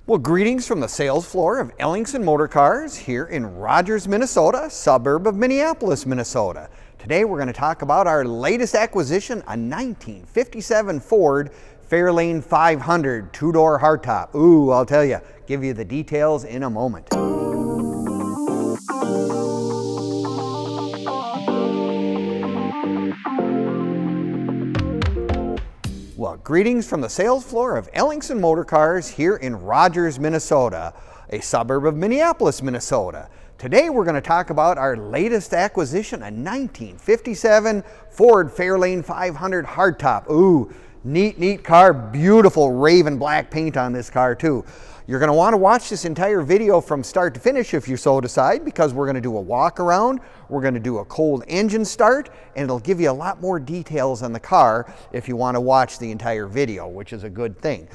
Well, greetings from the sales floor of Ellingson Motorcars here in Rogers, Minnesota, suburb of Minneapolis, Minnesota. Today we're going to talk about our latest acquisition, a 1957 Ford Fairlane 500 two-door hardtop. Ooh, I'll tell you, give you the details in a moment. Well, greetings from the sales floor of Ellingson Motorcars here in Rogers, Minnesota, a suburb of Minneapolis, Minnesota. Today we're going to talk about our latest acquisition, a 1957 Ford Fairlane 500 hardtop. Ooh, neat car, beautiful raven black paint on this car too. You're going to want to watch this entire video from start to finish if you so decide, because we're going to do a walk around, we're going to do a cold engine start, and it'll give you a lot more details on the car if you want to watch the entire video, which is a good thing.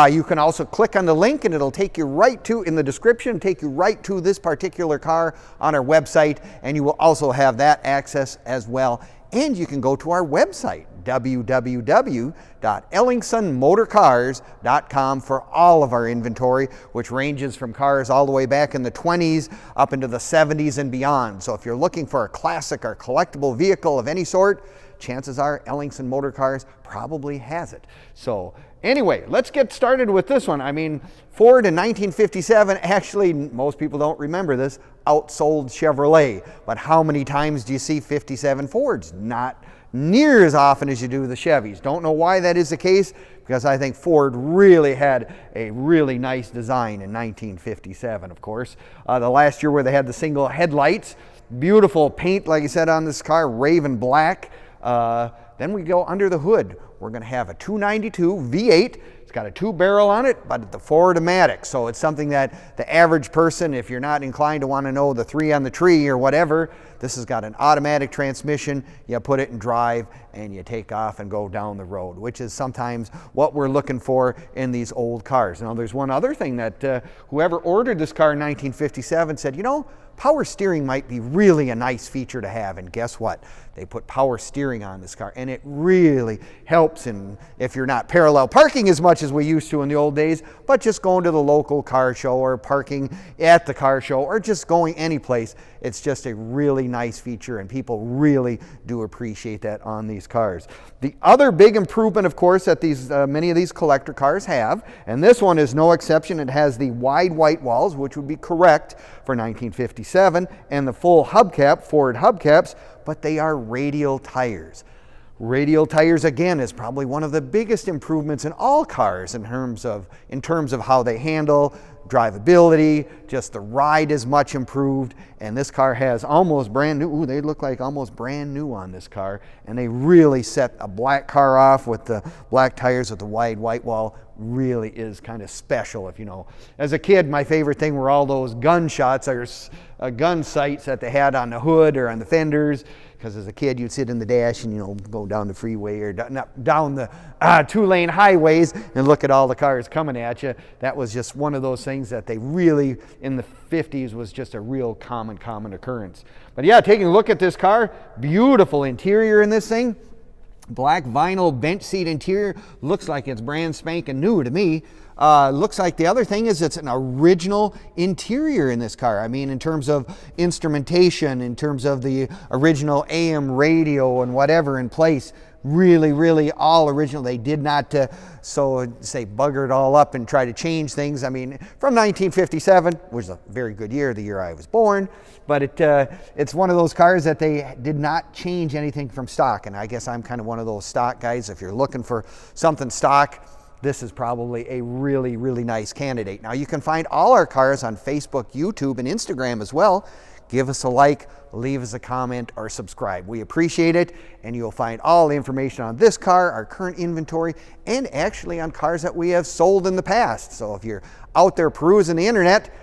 You can also click on the link and it'll take you right to, in the description, take you right to this particular car on our website, and you will also have that access as well. And you can go to our website, www.ellingsonmotorcars.com, for all of our inventory, which ranges from cars all the way back in the 20s up into the 70s and beyond. So if you're looking for a classic or collectible vehicle of any sort, chances are Ellingson Motorcars probably has it. So anyway, let's get started with this one. I mean, Ford in 1957, actually, most people don't remember this, outsold Chevrolet. But how many times do you see 57 Fords? Not near as often as you do the Chevys. Don't know why that is the case, because I think Ford really had a really nice design in 1957, of course. The last year where they had the single headlights, beautiful paint, like I said, on this car, raven black. Then we go under the hood. We're going to have a 292 V8. It's got a 2-barrel on it, but the Ford-O-Matic. So it's something that the average person, if you're not inclined to want to know the 3 on the tree or whatever, this has got an automatic transmission. You put it in drive and you take off and go down the road, which is sometimes what we're looking for in these old cars. Now, there's one other thing that whoever ordered this car in 1957 said, you know, power steering might be really a nice feature to have. And guess what? They put power steering on this car, and it really helps in, if you're not parallel parking as much as we used to in the old days, but just going to the local car show or parking at the car show or just going any place. It's just a really nice feature, and people really do appreciate that on these cars. The other big improvement, of course, that these many of these collector cars have, and this one is no exception, it has the wide white walls, which would be correct for 1957, and the full hubcap, Ford hubcaps, but they are radial tires. Radial tires, again, is probably one of the biggest improvements in all cars in terms of how they handle, drivability, just the ride is much improved, and this car has almost brand new, ooh, they look like almost brand new on this car, and they really set a black car off with the black tires with the wide white wall. Really is kind of special, if you know. As a kid, my favorite thing were all those gun shots or gun sights that they had on the hood or on the fenders, because as a kid you'd sit in the dash and, you know, go down the freeway or down the 2-lane highways and look at all the cars coming at you. That was just one of those things that they really, in the 50s, was just a real common occurrence. But yeah, taking a look at this car, beautiful interior in this thing. Black vinyl bench seat interior, looks like it's brand spanking new to me. Looks like the other thing is it's an original interior in this car. I mean, in terms of instrumentation, in terms of the original AM radio and whatever in place, really all original. They did not bugger it all up and try to change things. I mean, from 1957, which is a very good year, the year I was born, but it's one of those cars that they did not change anything from stock, and I guess I'm kind of one of those stock guys. If you're looking for something stock, this is probably a really nice candidate. Now, you can find all our cars on Facebook, YouTube, and Instagram as well. Give us a like, leave us a comment, or subscribe. We appreciate it, and you'll find all the information on this car, our current inventory, and actually on cars that we have sold in the past. So if you're out there perusing the internet,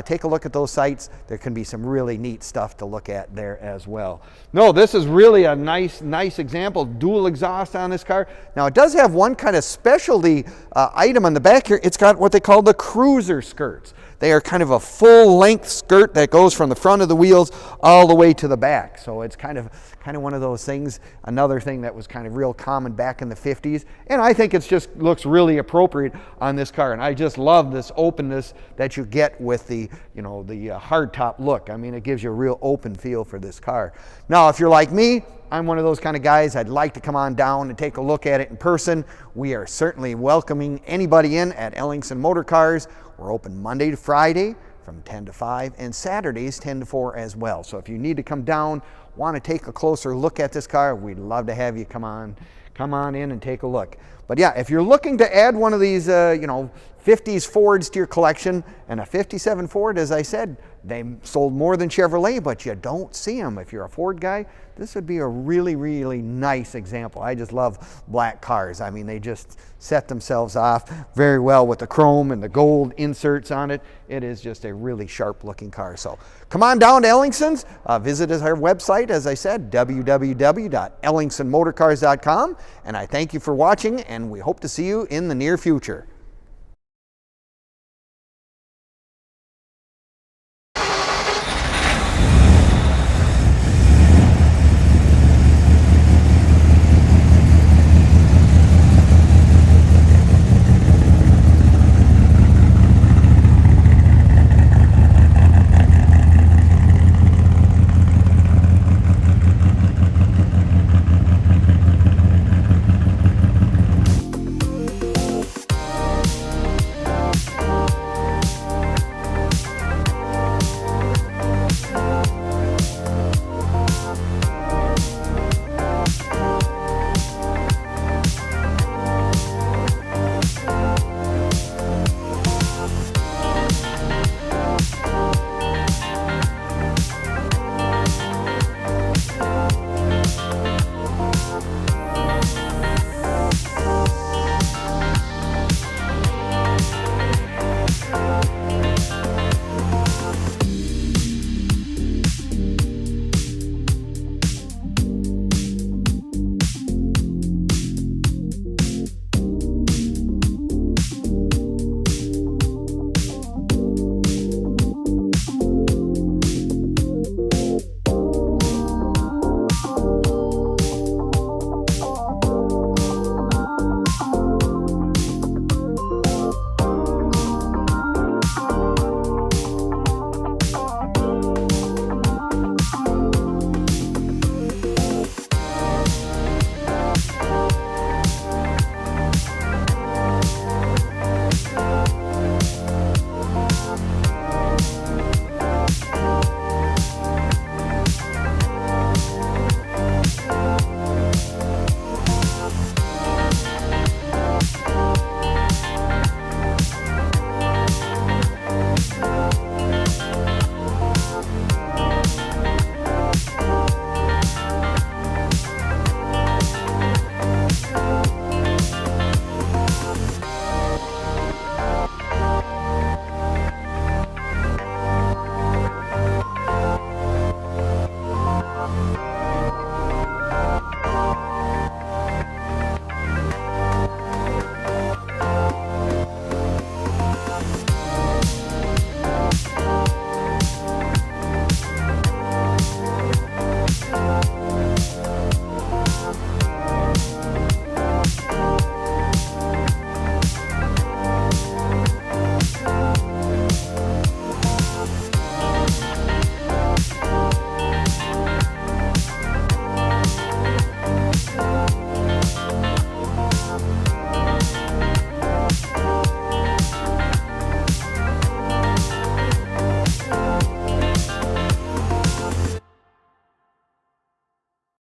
take a look at those sites. There can be some really neat stuff to look at there as well. No, this is really a nice example. Dual exhaust on this car. Now, it does have one kind of specialty item on the back here. It's got what they call the cruiser skirts. They are kind of a full length skirt that goes from the front of the wheels all the way to the back. So it's kind of one of those things, another thing that was kind of real common back in the 50s. And I think it's just looks really appropriate on this car. And I just love this openness that you get with the, you know, the hardtop look. I mean, it gives you a real open feel for this car. Now, if you're like me, I'm one of those kind of guys, I'd like to come on down and take a look at it in person. We are certainly welcoming anybody in at Ellingson Motorcars. We're open Monday to Friday from 10 to 5 and Saturdays 10 to 4 as well. So if you need to come down, want to take a closer look at this car, we'd love to have you come on in and take a look. But yeah, if you're looking to add one of these, you know, 50s Fords to your collection, and a 57 Ford, as I said, they sold more than Chevrolet, but you don't see them. If you're a Ford guy, this would be a really, really nice example. I just love black cars. I mean, they just set themselves off very well with the chrome and the gold inserts on it. It is just a really sharp looking car. So come on down to Ellingson's. Visit our website, as I said, www.ellingsonmotorcars.com. And I thank you for watching, and we hope to see you in the near future.